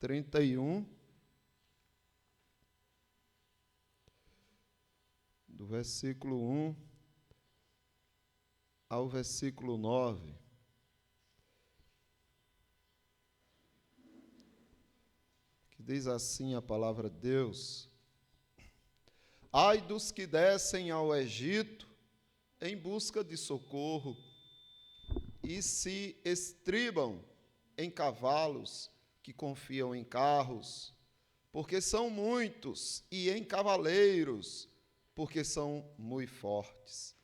31, do versículo 1 ao versículo 9. Que diz assim a palavra de Deus: Ai dos que descem ao Egito em busca de socorro e se estribam em cavalos que confiam em carros, porque são muitos, e em cavaleiros, porque são muito fortes.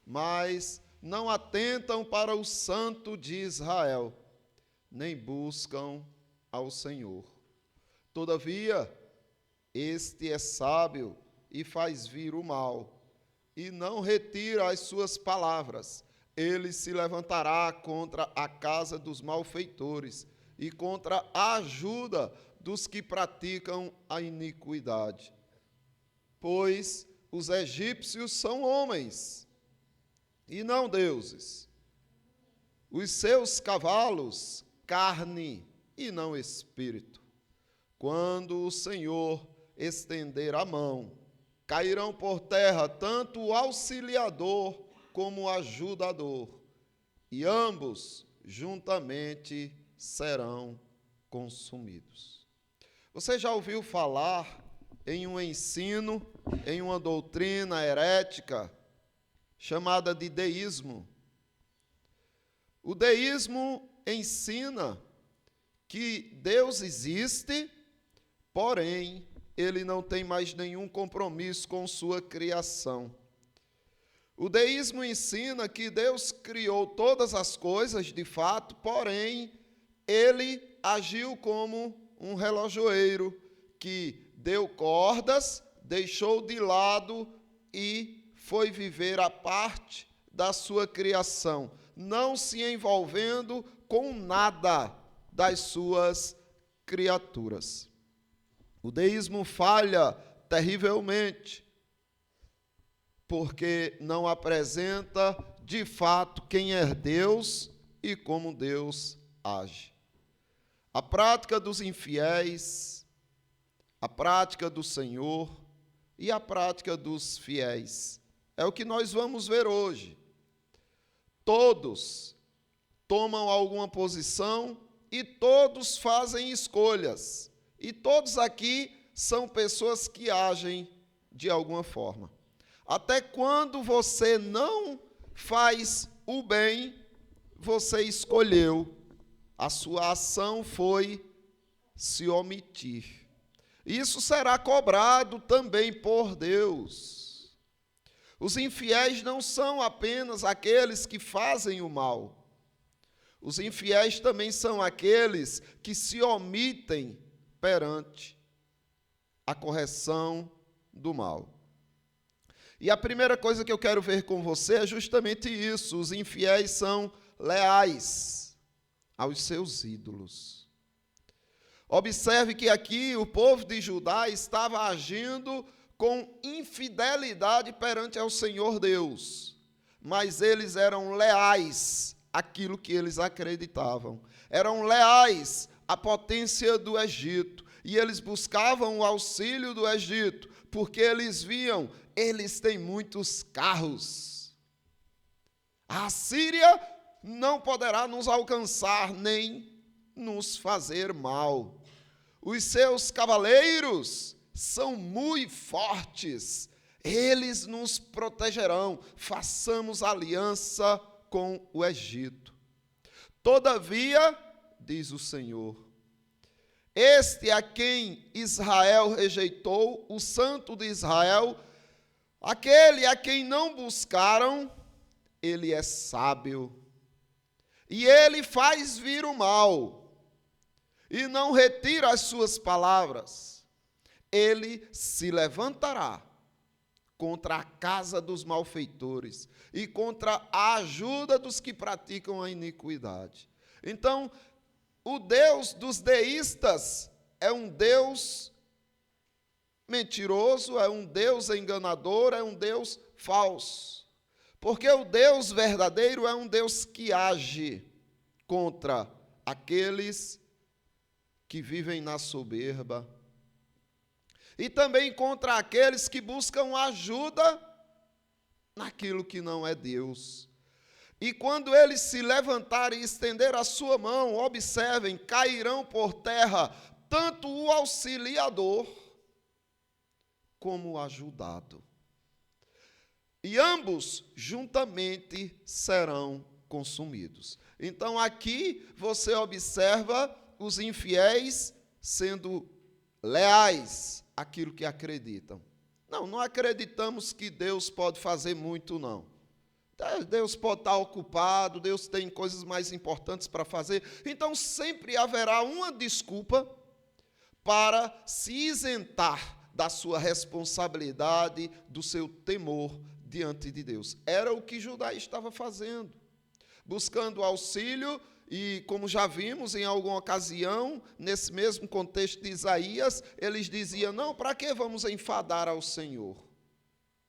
Mas não atentam para o Santo de Israel, nem buscam ao Senhor. Todavia, este é sábio e faz vir o mal, e não retira as suas palavras. Ele se levantará contra a casa dos malfeitores e contra a ajuda dos que praticam a iniquidade. Pois os egípcios são homens, e não deuses. Os seus cavalos, carne, e não espírito. Quando o Senhor estender a mão, cairão por terra tanto o auxiliador como o ajudador, e ambos juntamente serão consumidos. Você já ouviu falar em um ensino, em uma doutrina herética chamada de deísmo? O deísmo ensina que Deus existe, porém, ele não tem mais nenhum compromisso com sua criação. O deísmo ensina que Deus criou todas as coisas, de fato, porém, ele agiu como um relojoeiro que deu cordas, deixou de lado e foi viver a parte da sua criação, não se envolvendo com nada das suas criaturas. O deísmo falha terrivelmente, porque não apresenta de fato quem é Deus e como Deus age. A prática dos infiéis, a prática do Senhor e a prática dos fiéis é o que nós vamos ver hoje. Todos tomam alguma posição e todos fazem escolhas. E todos aqui são pessoas que agem de alguma forma. Até quando você não faz o bem, você escolheu. A sua ação foi se omitir. Isso será cobrado também por Deus. Os infiéis não são apenas aqueles que fazem o mal. Os infiéis também são aqueles que se omitem perante a correção do mal. E a primeira coisa que eu quero ver com você é justamente isso: os infiéis são leais aos seus ídolos. Observe que aqui o povo de Judá estava agindo com infidelidade perante ao Senhor Deus, mas eles eram leais àquilo que eles acreditavam, eram leais à potência do Egito, e eles buscavam o auxílio do Egito, porque eles viam, eles têm muitos carros. A Assíria não poderá nos alcançar, nem nos fazer mal. Os seus cavaleiros são muito fortes, eles nos protegerão. Façamos aliança com o Egito. Todavia, diz o Senhor, este a quem Israel rejeitou, o Santo de Israel, aquele a quem não buscaram, ele é sábio, e ele faz vir o mal, e não retira as suas palavras. Ele se levantará contra a casa dos malfeitores e contra a ajuda dos que praticam a iniquidade. Então, o Deus dos deístas é um Deus mentiroso, é um Deus enganador, é um Deus falso. Porque o Deus verdadeiro é um Deus que age contra aqueles que vivem na soberba, e também contra aqueles que buscam ajuda naquilo que não é Deus. E quando eles se levantarem e estender a sua mão, observem, cairão por terra tanto o auxiliador como o ajudado. E ambos juntamente serão consumidos. Então aqui você observa os infiéis sendo leais àquilo que acreditam. Não acreditamos que Deus pode fazer muito, não. Deus pode estar ocupado, Deus tem coisas mais importantes para fazer. Então sempre haverá uma desculpa para se isentar da sua responsabilidade, do seu temor diante de Deus. Era o que Judá estava fazendo, buscando auxílio, e como já vimos em alguma ocasião, nesse mesmo contexto de Isaías, eles diziam, não, para que vamos enfadar ao Senhor?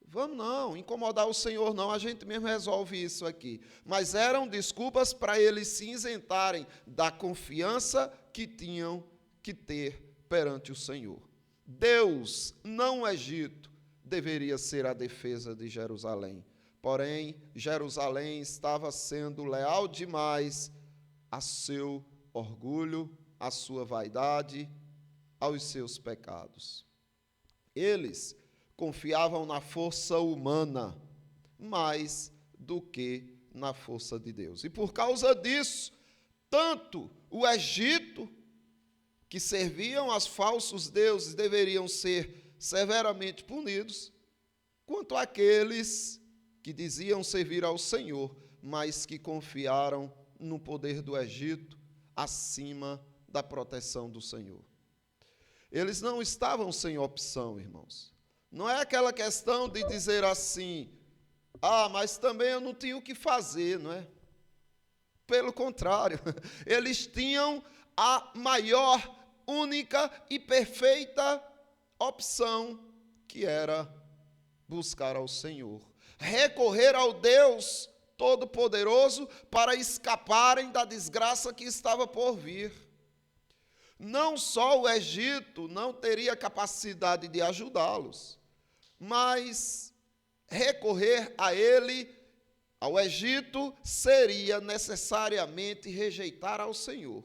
Vamos não, incomodar o Senhor não, a gente mesmo resolve isso aqui. Mas eram desculpas para eles se isentarem da confiança que tinham que ter perante o Senhor. Deus, não o Egito, deveria ser a defesa de Jerusalém. Porém, Jerusalém estava sendo leal demais a seu orgulho, a sua vaidade, aos seus pecados. Eles confiavam na força humana mais do que na força de Deus. E por causa disso, tanto o Egito, que serviam aos falsos deuses, deveriam ser severamente punidos, quanto aqueles que diziam servir ao Senhor, mas que confiaram no poder do Egito acima da proteção do Senhor. Eles não estavam sem opção, irmãos. Não é aquela questão de dizer assim, mas também eu não tinha o que fazer, não é? Pelo contrário, eles tinham a maior, única e perfeita opção, que era buscar ao Senhor, recorrer ao Deus Todo-Poderoso para escaparem da desgraça que estava por vir. Não só o Egito não teria capacidade de ajudá-los, mas recorrer a ele, ao Egito, seria necessariamente rejeitar ao Senhor.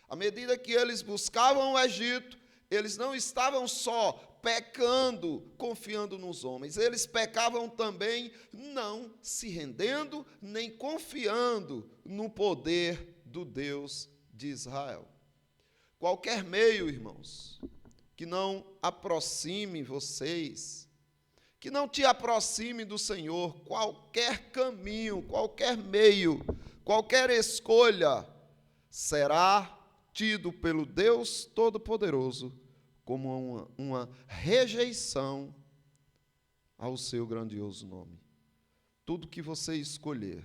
À medida que eles buscavam o Egito, eles não estavam só pecando, confiando nos homens, eles pecavam também não se rendendo, nem confiando no poder do Deus de Israel. Qualquer meio, irmãos, que não aproxime vocês, que não te aproxime do Senhor, qualquer caminho, qualquer meio, qualquer escolha, será tido pelo Deus Todo-Poderoso como uma rejeição ao seu grandioso nome. Tudo que você escolher.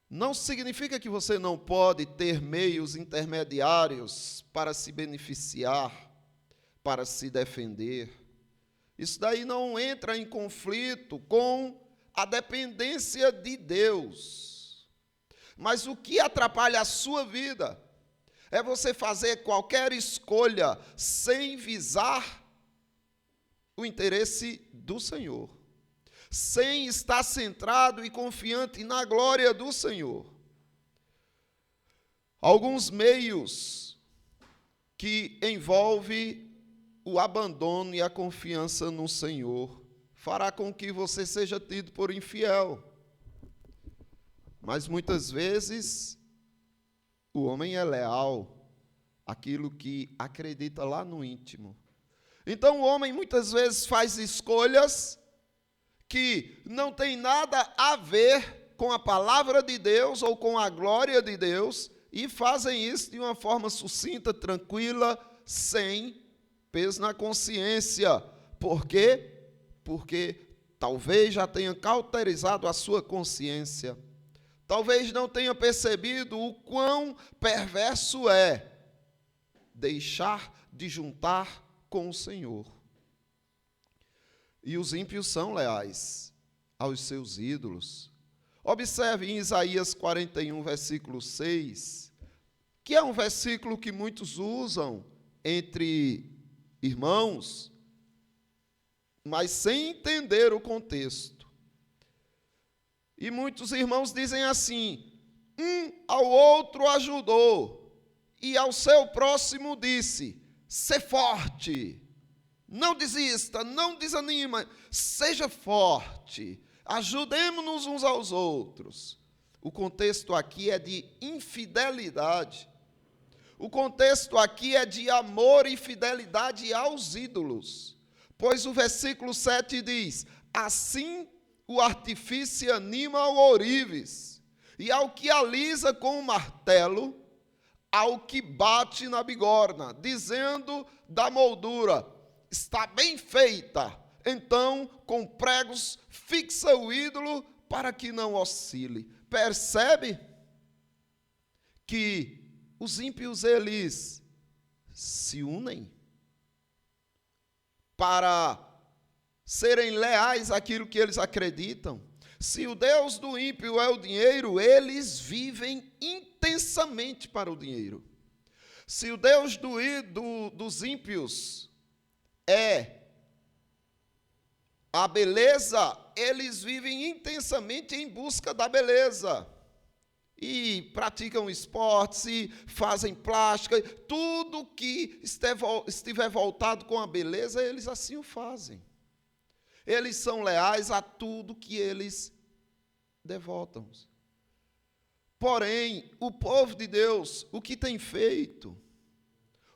Não significa que você não pode ter meios intermediários para se beneficiar, para se defender. Isso daí não entra em conflito com a dependência de Deus. Mas o que atrapalha a sua vida é você fazer qualquer escolha sem visar o interesse do Senhor, sem estar centrado e confiante na glória do Senhor. Alguns meios que envolvem o abandono e a confiança no Senhor fará com que você seja tido por infiel. Mas muitas vezes o homem é leal àquilo que acredita lá no íntimo. Então o homem muitas vezes faz escolhas que não tem nada a ver com a palavra de Deus ou com a glória de Deus, e fazem isso de uma forma sucinta, tranquila, sem peso na consciência. Por quê? Porque talvez já tenha cauterizado a sua consciência. Talvez não tenha percebido o quão perverso é deixar de juntar com o Senhor. E os ímpios são leais aos seus ídolos. Observe em Isaías 41, versículo 6, que é um versículo que muitos usam entre irmãos, mas sem entender o contexto. E muitos irmãos dizem assim: um ao outro ajudou, e ao seu próximo disse: sê forte, não desista, não desanima, seja forte, ajudemos-nos uns aos outros. O contexto aqui é de infidelidade. O contexto aqui é de amor e fidelidade aos ídolos. Pois o versículo 7 diz: assim o artifício anima ao ourives, e ao que alisa com o martelo, ao que bate na bigorna, dizendo da moldura: está bem feita. Então, com pregos, fixa o ídolo para que não oscile. Percebe que os ímpios, eles se unem para serem leais àquilo que eles acreditam. Se o Deus do ímpio é o dinheiro, eles vivem intensamente para o dinheiro. Se o Deus dos ímpios é a beleza, eles vivem intensamente em busca da beleza. E praticam esportes, e fazem plástica, tudo que estiver voltado com a beleza, eles assim o fazem. Eles são leais a tudo que eles devotam. Porém, o povo de Deus, o que tem feito?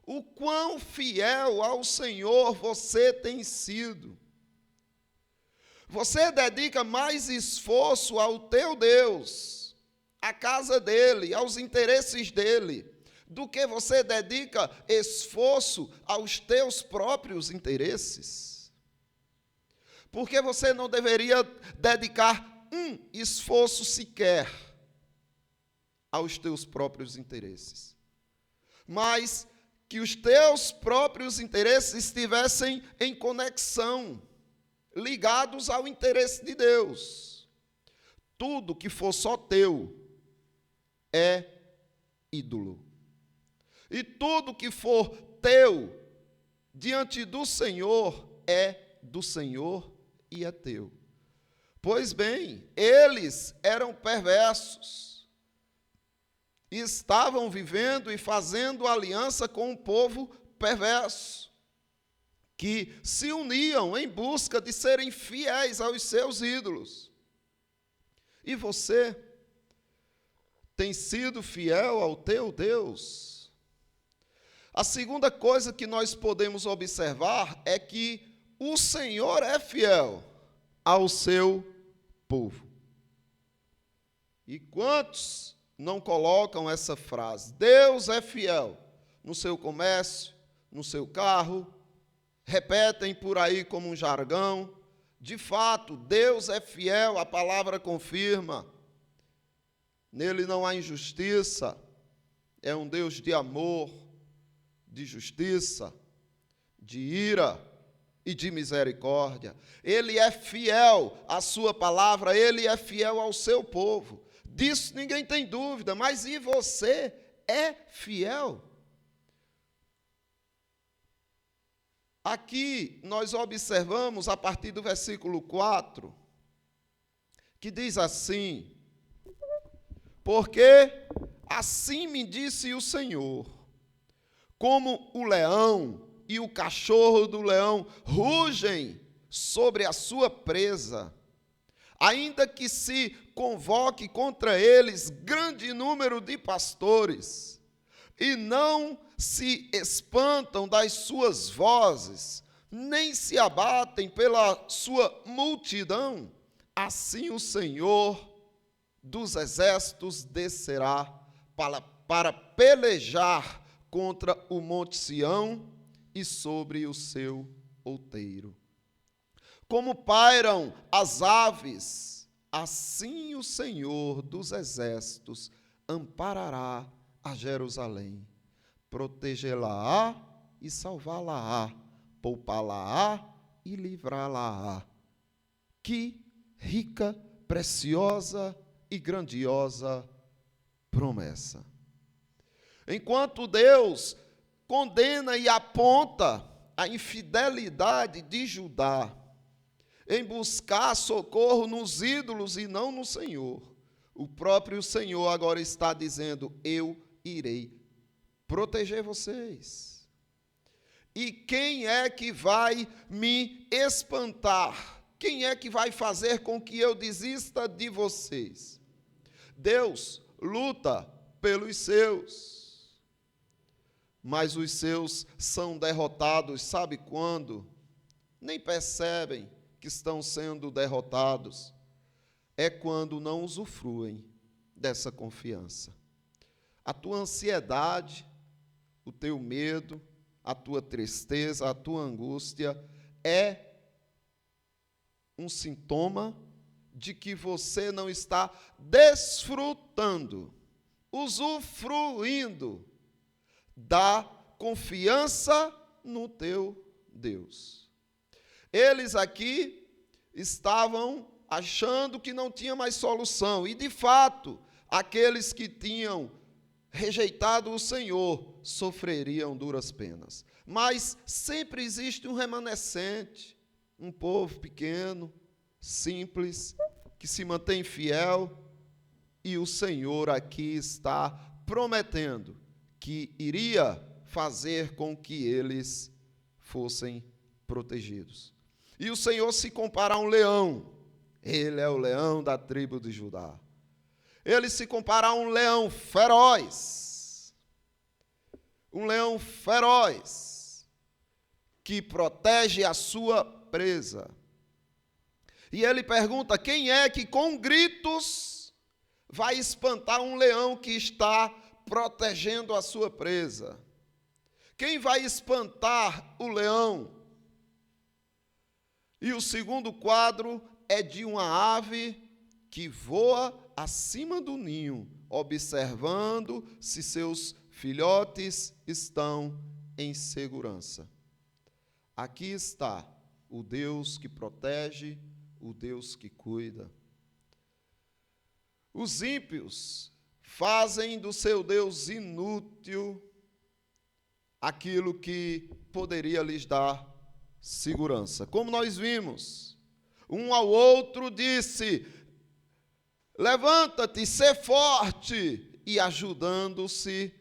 O quão fiel ao Senhor você tem sido? Você dedica mais esforço ao teu Deus, à casa dele, aos interesses dele, do que você dedica esforço aos teus próprios interesses? Porque você não deveria dedicar um esforço sequer aos teus próprios interesses, mas que os teus próprios interesses estivessem em conexão, ligados ao interesse de Deus. Tudo que for só teu é ídolo. E tudo que for teu diante do Senhor é do Senhor e é teu. Pois bem, eles eram perversos e estavam vivendo e fazendo aliança com um povo perverso, que se uniam em busca de serem fiéis aos seus ídolos. E você tem sido fiel ao teu Deus? A segunda coisa que nós podemos observar é que o Senhor é fiel ao seu povo. E quantos não colocam essa frase? Deus é fiel no seu comércio, no seu carro, repetem por aí como um jargão. De fato, Deus é fiel, a palavra confirma. Nele não há injustiça, é um Deus de amor, de justiça, de ira e de misericórdia. Ele é fiel à sua palavra, ele é fiel ao seu povo. Disso ninguém tem dúvida, mas e você é fiel? Aqui nós observamos a partir do versículo 4, que diz assim: porque assim me disse o Senhor, como o leão e o cachorro do leão rugem sobre a sua presa, ainda que se convoque contra eles grande número de pastores, e não se espantam das suas vozes, nem se abatem pela sua multidão, assim o Senhor dos exércitos descerá para pelejar contra o monte Sião e sobre o seu outeiro. Como pairam as aves, assim o Senhor dos exércitos amparará a Jerusalém, protegê-la-á e salvá-la-á, poupá-la-á e livrá-la-á. Que rica, preciosa e grandiosa promessa. Enquanto Deus condena e aponta a infidelidade de Judá em buscar socorro nos ídolos e não no Senhor, o próprio Senhor agora está dizendo: eu irei proteger vocês. E quem é que vai me espantar? Quem é que vai fazer com que eu desista de vocês? Deus luta pelos seus, mas os seus são derrotados, sabe quando? Nem percebem que estão sendo derrotados. É quando não usufruem dessa confiança. A tua ansiedade, o teu medo, a tua tristeza, a tua angústia é um sintoma de que você não está desfrutando, usufruindo da confiança no teu Deus. Eles aqui estavam achando que não tinha mais solução, e de fato, aqueles que tinham rejeitado o Senhor sofreriam duras penas. Mas sempre existe um remanescente, um povo pequeno, simples, que se mantém fiel, e o Senhor aqui está prometendo que iria fazer com que eles fossem protegidos. E o Senhor se compara a um leão. Ele é o leão da tribo de Judá. Ele se compara a um leão feroz. Um leão feroz que protege a sua presa. E ele pergunta: quem é que com gritos vai espantar um leão que está protegendo a sua presa? Quem vai espantar o leão? E o segundo quadro é de uma ave que voa acima do ninho, observando se seus filhotes estão em segurança. Aqui está o Deus que protege, o Deus que cuida. Os ímpios fazem do seu Deus inútil aquilo que poderia lhes dar segurança. Como nós vimos, um ao outro disse: levanta-te, sê forte, e ajudando-se,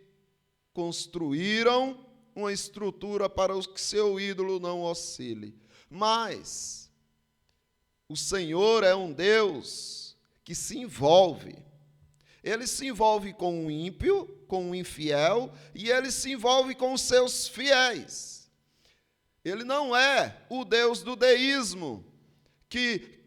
construíram uma estrutura para que seu ídolo não oscile. Mas o Senhor é um Deus que se envolve. Ele se envolve com o ímpio, com o infiel, e ele se envolve com os seus fiéis. Ele não é o Deus do deísmo, que,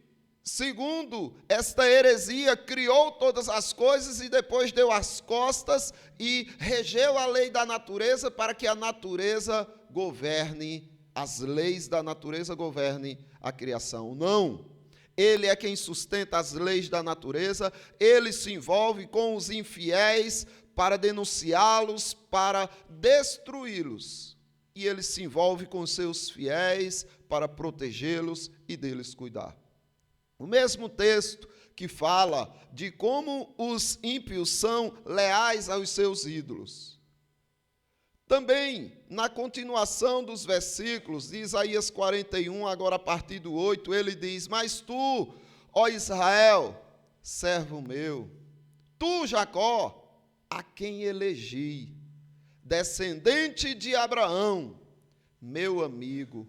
segundo esta heresia, criou todas as coisas e depois deu as costas e regeu a lei da natureza para que a natureza governe, as leis da natureza governem a criação. Não. Ele é quem sustenta as leis da natureza, ele se envolve com os infiéis para denunciá-los, para destruí-los. E ele se envolve com os seus fiéis para protegê-los e deles cuidar. O mesmo texto que fala de como os ímpios são leais aos seus ídolos. Também, na continuação dos versículos de Isaías 41, agora a partir do 8, ele diz: mas tu, ó Israel, servo meu, tu, Jacó, a quem elegi, descendente de Abraão, meu amigo,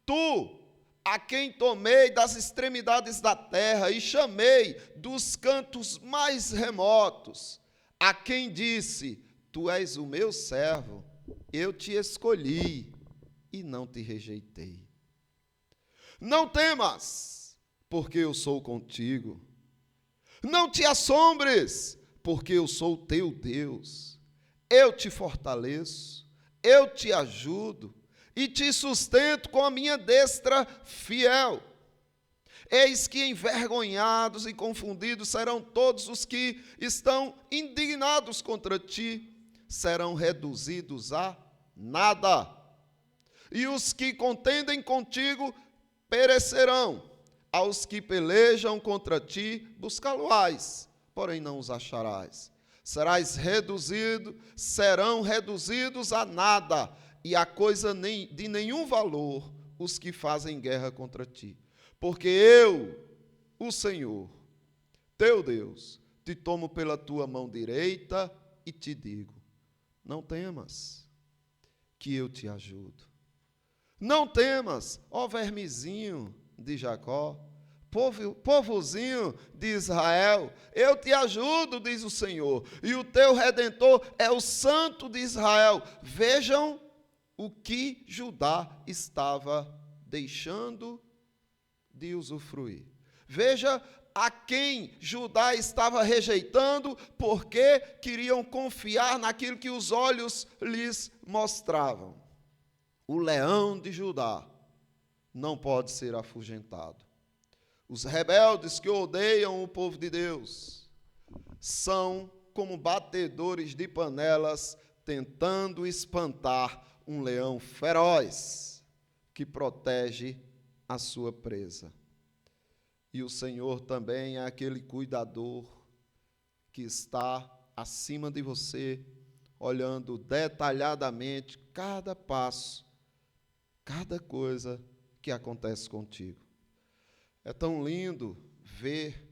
tu, a quem tomei das extremidades da terra e chamei dos cantos mais remotos, a quem disse: tu és o meu servo, eu te escolhi e não te rejeitei. Não temas, porque eu sou contigo. Não te assombres, porque eu sou o teu Deus. Eu te fortaleço, eu te ajudo e te sustento com a minha destra fiel. Eis que envergonhados e confundidos serão todos os que estão indignados contra ti, serão reduzidos a nada. E os que contendem contigo perecerão. Aos que pelejam contra ti buscá-lo-ás, porém não os acharás. serão reduzidos a nada, e a coisa de nenhum valor os que fazem guerra contra ti. Porque eu, o Senhor, teu Deus, te tomo pela tua mão direita e te digo: não temas, que eu te ajudo. Não temas, ó vermezinho de Jacó, povozinho de Israel, eu te ajudo, diz o Senhor, e o teu Redentor é o Santo de Israel. Vejam o que Judá estava deixando de usufruir. Veja a quem Judá estava rejeitando, porque queriam confiar naquilo que os olhos lhes mostravam. O leão de Judá não pode ser afugentado. Os rebeldes que odeiam o povo de Deus são como batedores de panelas tentando espantar um leão feroz que protege a sua presa. E o Senhor também é aquele cuidador que está acima de você, olhando detalhadamente cada passo, cada coisa que acontece contigo. É tão lindo ver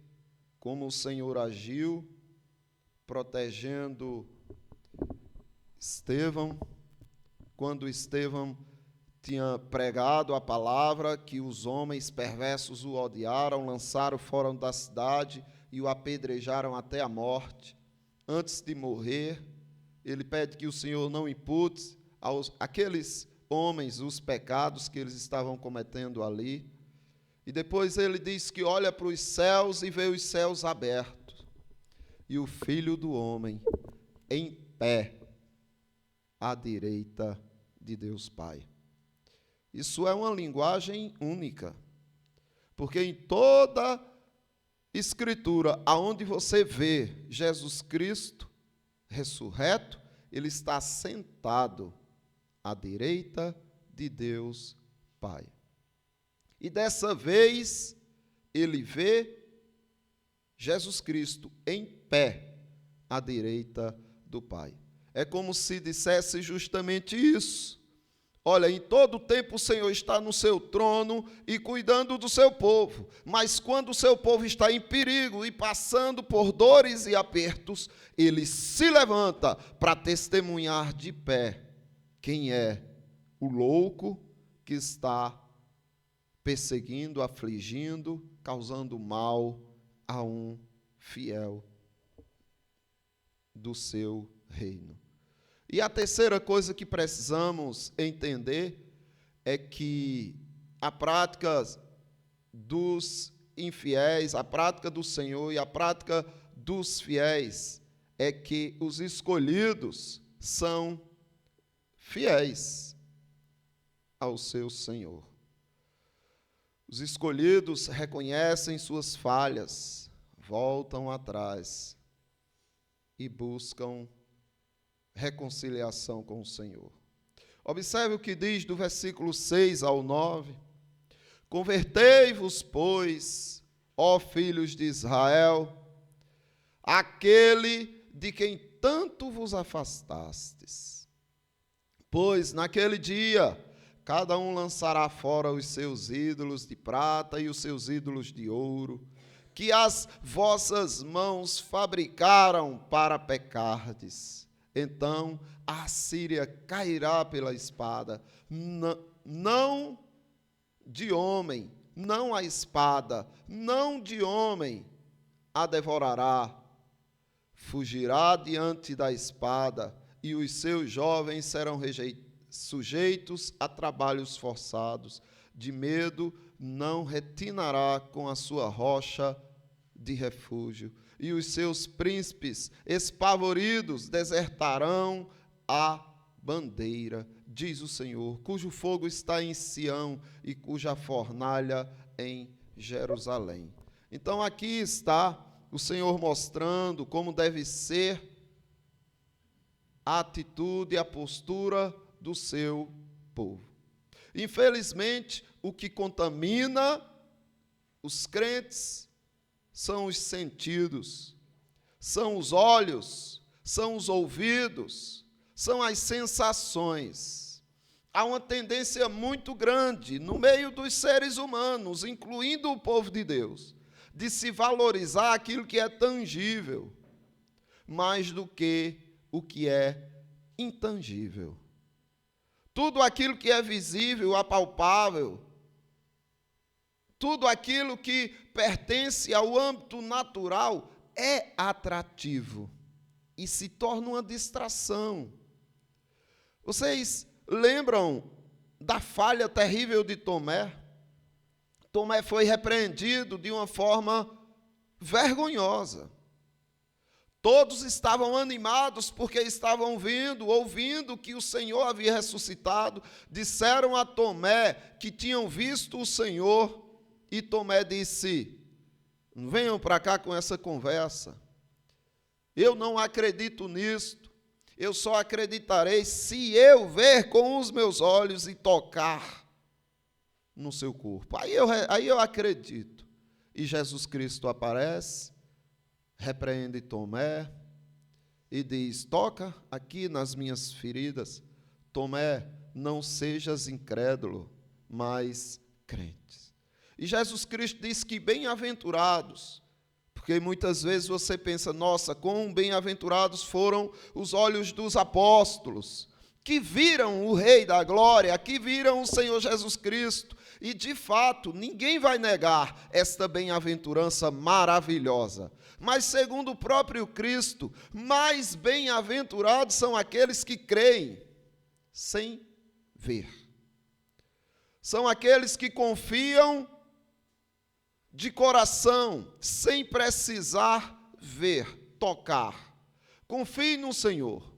como o Senhor agiu, protegendo Estevão, quando Estevão tinha pregado a palavra, que os homens perversos o odiaram, lançaram fora da cidade e o apedrejaram até a morte. Antes de morrer, ele pede que o Senhor não impute àqueles homens os pecados que eles estavam cometendo ali. E depois ele diz que olha para os céus e vê os céus abertos, e o Filho do Homem em pé à direita de Deus Pai. Isso é uma linguagem única, porque em toda Escritura, aonde você vê Jesus Cristo ressurreto, ele está sentado à direita de Deus Pai. E dessa vez, ele vê Jesus Cristo em pé à direita do Pai. É como se dissesse justamente isso. Olha, em todo o tempo o Senhor está no seu trono e cuidando do seu povo, mas quando o seu povo está em perigo e passando por dores e apertos, ele se levanta para testemunhar de pé quem é o louco que está perseguindo, afligindo, causando mal a um fiel do seu reino. E a terceira coisa que precisamos entender é que a prática dos infiéis, a prática do Senhor e a prática dos fiéis é que os escolhidos são fiéis ao seu Senhor. Os escolhidos reconhecem suas falhas, voltam atrás e buscam reconciliação com o Senhor. Observe o que diz do versículo 6 ao 9. Convertei-vos, pois, ó filhos de Israel, àquele de quem tanto vos afastastes. Pois naquele dia cada um lançará fora os seus ídolos de prata e os seus ídolos de ouro, que as vossas mãos fabricaram para pecardes. Então a Síria cairá pela espada, não de homem, não a espada, não de homem a devorará. Fugirá diante da espada, e os seus jovens serão sujeitos a trabalhos forçados. De medo não retinará com a sua rocha de refúgio. E os seus príncipes espavoridos desertarão a bandeira, diz o Senhor, cujo fogo está em Sião e cuja fornalha em Jerusalém. Então aqui está o Senhor mostrando como deve ser a atitude e a postura do seu povo. Infelizmente, o que contamina os crentes são os sentidos, são os olhos são os ouvidos, são as sensações. Há uma tendência muito grande no meio dos seres humanos, incluindo o povo de Deus, de se valorizar aquilo que é tangível, mais do que o que é intangível. Tudo aquilo que é visível, apalpável, tudo aquilo que pertence ao âmbito natural é atrativo e se torna uma distração. Vocês lembram da falha terrível de Tomé? Tomé foi repreendido de uma forma vergonhosa. Todos estavam animados porque estavam ouvindo que o Senhor havia ressuscitado. Disseram a Tomé que tinham visto o Senhor. E Tomé disse: não venham para cá com essa conversa. Eu não acredito nisto. Eu só acreditarei se eu ver com os meus olhos e tocar no seu corpo. Aí eu acredito. E Jesus Cristo aparece, repreende Tomé e diz: toca aqui nas minhas feridas. Tomé, não sejas incrédulo, mas crentes. E Jesus Cristo diz que bem-aventurados, porque muitas vezes você pensa, nossa, quão bem-aventurados foram os olhos dos apóstolos, que viram o Rei da Glória, que viram o Senhor Jesus Cristo. E, de fato, ninguém vai negar esta bem-aventurança maravilhosa. Mas, segundo o próprio Cristo, mais bem-aventurados são aqueles que creem sem ver. São aqueles que confiam de coração, sem precisar ver, tocar. Confie no Senhor,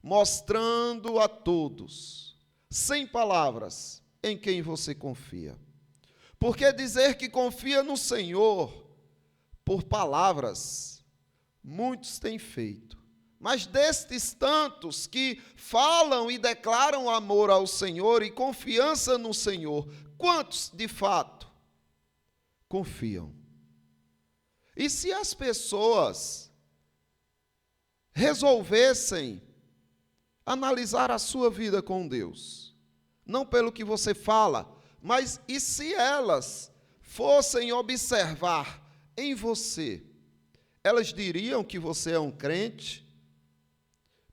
mostrando a todos, sem palavras, em quem você confia. Porque dizer que confia no Senhor por palavras, muitos têm feito. Mas destes tantos que falam e declaram amor ao Senhor e confiança no Senhor, quantos de fato confiam? E se as pessoas resolvessem analisar a sua vida com Deus, não pelo que você fala, mas e se elas fossem observar em você, elas diriam que você é um crente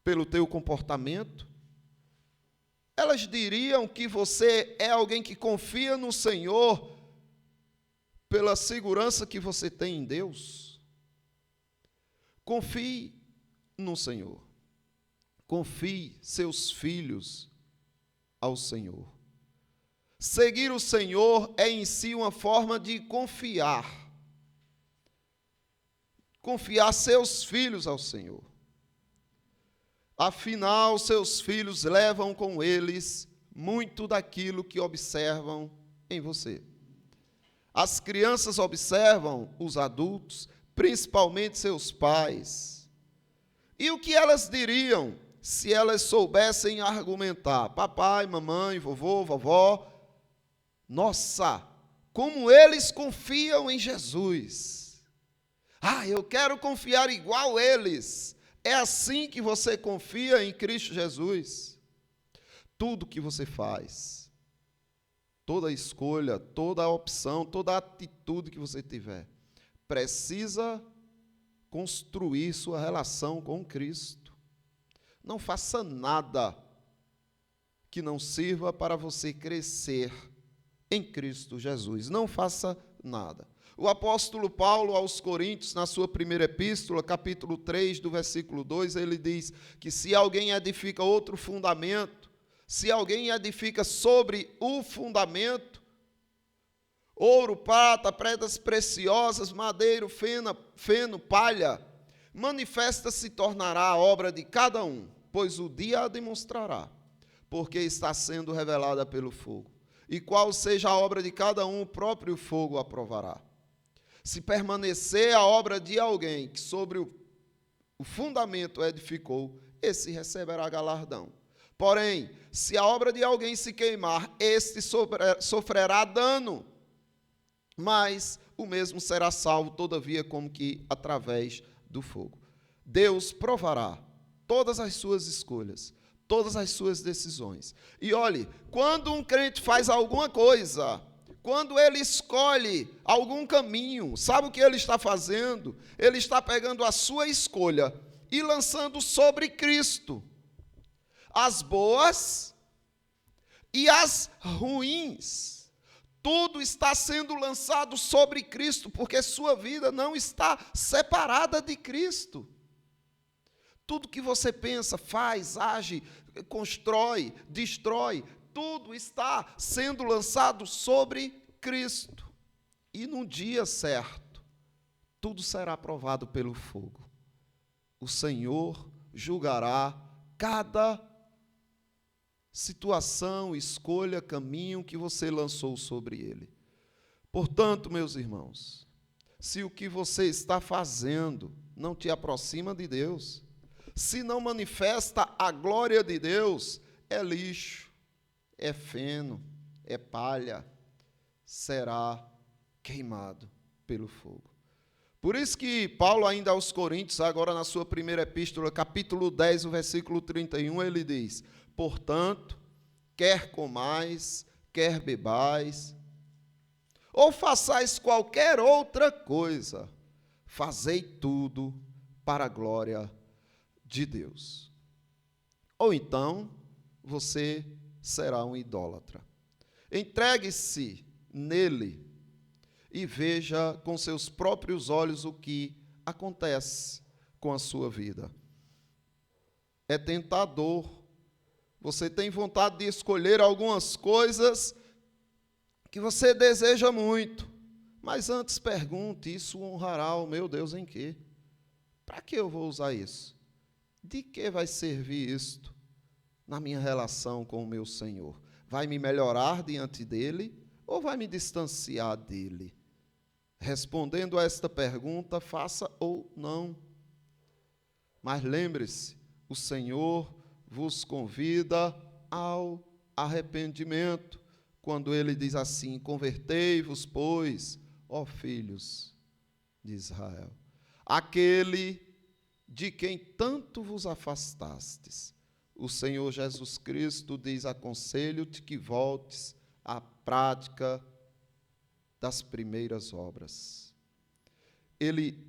pelo teu comportamento? Elas diriam que você é alguém que confia no Senhor pela segurança que você tem em Deus? Confie no Senhor. Confie seus filhos ao Senhor. Seguir o Senhor é em si uma forma de confiar. Confiar seus filhos ao Senhor. Afinal, seus filhos levam com eles muito daquilo que observam em você. As crianças observam os adultos, principalmente seus pais. E o que elas diriam se elas soubessem argumentar? Papai, mamãe, vovô, vovó, nossa, como eles confiam em Jesus. Eu quero confiar igual eles. É assim que você confia em Cristo Jesus? Tudo que você faz, toda escolha, toda opção, toda atitude que você tiver, precisa construir sua relação com Cristo. Não faça nada que não sirva para você crescer em Cristo Jesus. Não faça nada. O apóstolo Paulo aos Coríntios, na sua primeira epístola, capítulo 3, do versículo 2, ele diz que se alguém edifica outro fundamento, se alguém edifica sobre o fundamento, ouro, prata, pedras preciosas, madeiro, feno, palha, manifesta se tornará a obra de cada um, pois o dia a demonstrará, porque está sendo revelada pelo fogo. E qual seja a obra de cada um, o próprio fogo aprovará. Se permanecer a obra de alguém que sobre o fundamento edificou, esse receberá galardão. Porém, se a obra de alguém se queimar, este sofrerá dano, mas o mesmo será salvo, todavia, como que através do fogo. Deus provará todas as suas escolhas, todas as suas decisões. E olhe, quando um crente faz alguma coisa, quando ele escolhe algum caminho, sabe o que ele está fazendo? Ele está pegando a sua escolha e lançando sobre Cristo as boas e as ruins. Tudo está sendo lançado sobre Cristo, porque sua vida não está separada de Cristo. Tudo que você pensa, faz, age, constrói, destrói, tudo está sendo lançado sobre Cristo. E no dia certo, tudo será provado pelo fogo. O Senhor julgará cada situação, escolha, caminho que você lançou sobre ele. Portanto, meus irmãos, se o que você está fazendo não te aproxima de Deus, se não manifesta a glória de Deus, é lixo, é feno, é palha, será queimado pelo fogo. Por isso que Paulo, ainda aos Coríntios, agora na sua primeira epístola, capítulo 10, o versículo 31, ele diz: portanto, quer comais, quer bebais, ou façais qualquer outra coisa, fazei tudo para a glória de Deus. Ou então, você será um idólatra. Entregue-se nele e veja com seus próprios olhos o que acontece com a sua vida. É tentador. Você tem vontade de escolher algumas coisas que você deseja muito, mas antes pergunte: isso honrará o meu Deus em quê? Para que eu vou usar isso? De que vai servir isto na minha relação com o meu Senhor? Vai me melhorar diante dele ou vai me distanciar dele? Respondendo a esta pergunta, faça ou não. Mas lembre-se, o Senhor vos convida ao arrependimento, quando ele diz assim: convertei-vos, pois, ó filhos de Israel, aquele de quem tanto vos afastastes. O Senhor Jesus Cristo diz: aconselho-te que voltes à prática das primeiras obras. Ele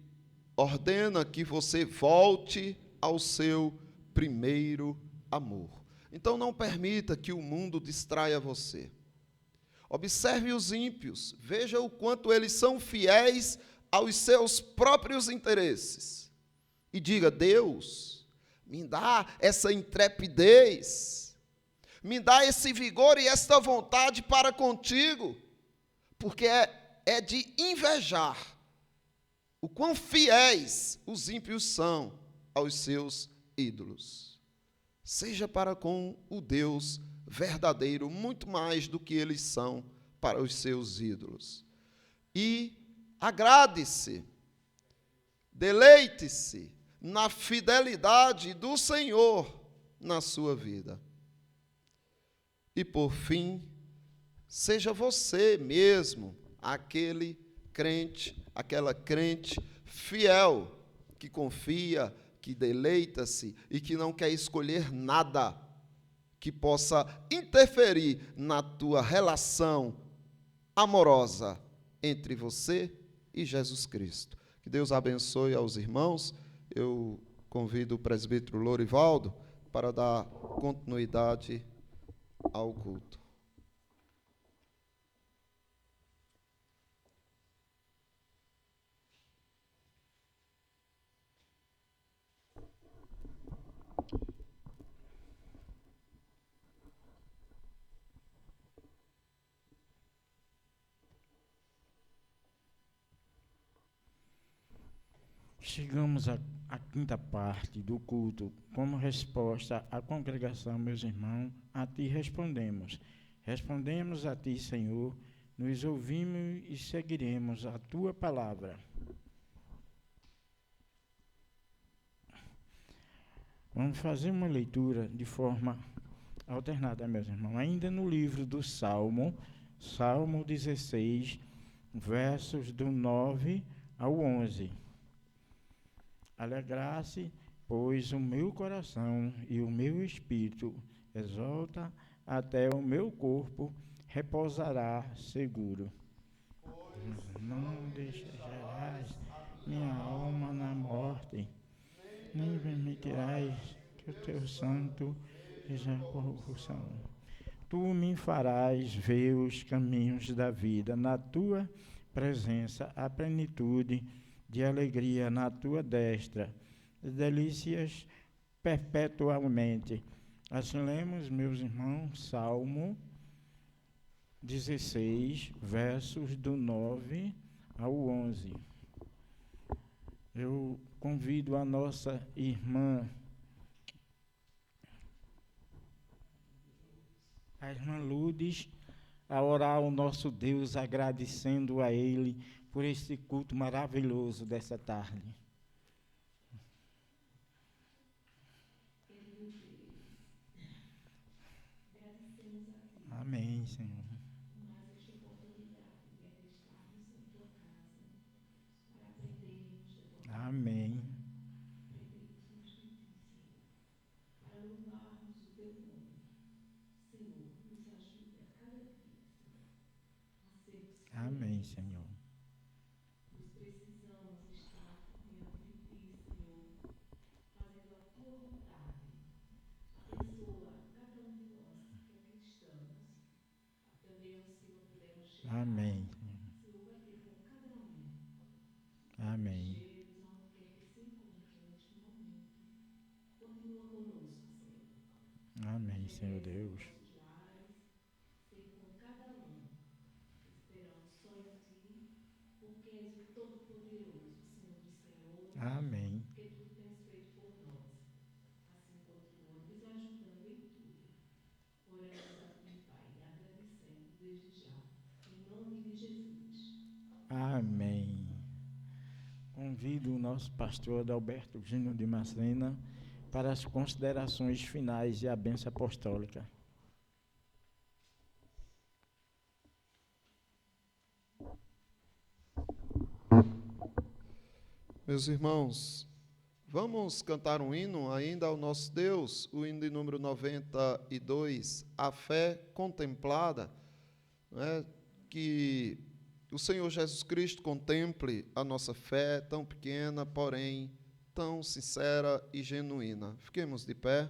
ordena que você volte ao seu primeiro amor. Então não permita que o mundo distraia você. Observe os ímpios, veja o quanto eles são fiéis aos seus próprios interesses. E diga: Deus, me dá essa intrepidez, me dá esse vigor e esta vontade para contigo, porque é de invejar o quão fiéis os ímpios são aos seus ídolos. Seja para com o Deus verdadeiro muito mais do que eles são para os seus ídolos. E agrade-se, deleite-se na fidelidade do Senhor na sua vida. E por fim, seja você mesmo aquele crente, aquela crente fiel, que confia, que deleita-se e que não quer escolher nada que possa interferir na tua relação amorosa entre você e Jesus Cristo. Que Deus abençoe aos irmãos. Eu convido o presbítero Lorivaldo para dar continuidade ao culto. Chegamos à quinta parte do culto. Como resposta à congregação, meus irmãos, a ti respondemos. Respondemos a ti, Senhor, nos ouvimos e seguiremos a tua palavra. Vamos fazer uma leitura de forma alternada, meus irmãos. Ainda no livro do Salmo 16, versos do 9 ao 11. Alegrar-se, pois o meu coração e o meu espírito exalta, até o meu corpo repousará seguro. Não deixarás minha alma na morte, nem permitirás que o teu santo seja corrupção. Tu me farás ver os caminhos da vida, na tua presença a plenitude de alegria, na tua destra, delícias perpetuamente. Assim lemos, meus irmãos, Salmo 16, versos do 9 ao 11. Eu convido a nossa irmã, a irmã Lourdes, a orar ao nosso Deus, agradecendo a Ele por este culto maravilhoso dessa tarde. Amém, Senhor. Amém. Amém, Senhor. Amém. Amém. Amém, Senhor Deus. Amém. Amém. Convido o nosso pastor Adalberto Gino de Macena para as considerações finais e a bênção apostólica. Meus irmãos, vamos cantar um hino ainda ao nosso Deus, o hino de número 92, A Fé Contemplada, né? Que o Senhor Jesus Cristo contemple a nossa fé tão pequena, porém tão sincera e genuína. Fiquemos de pé.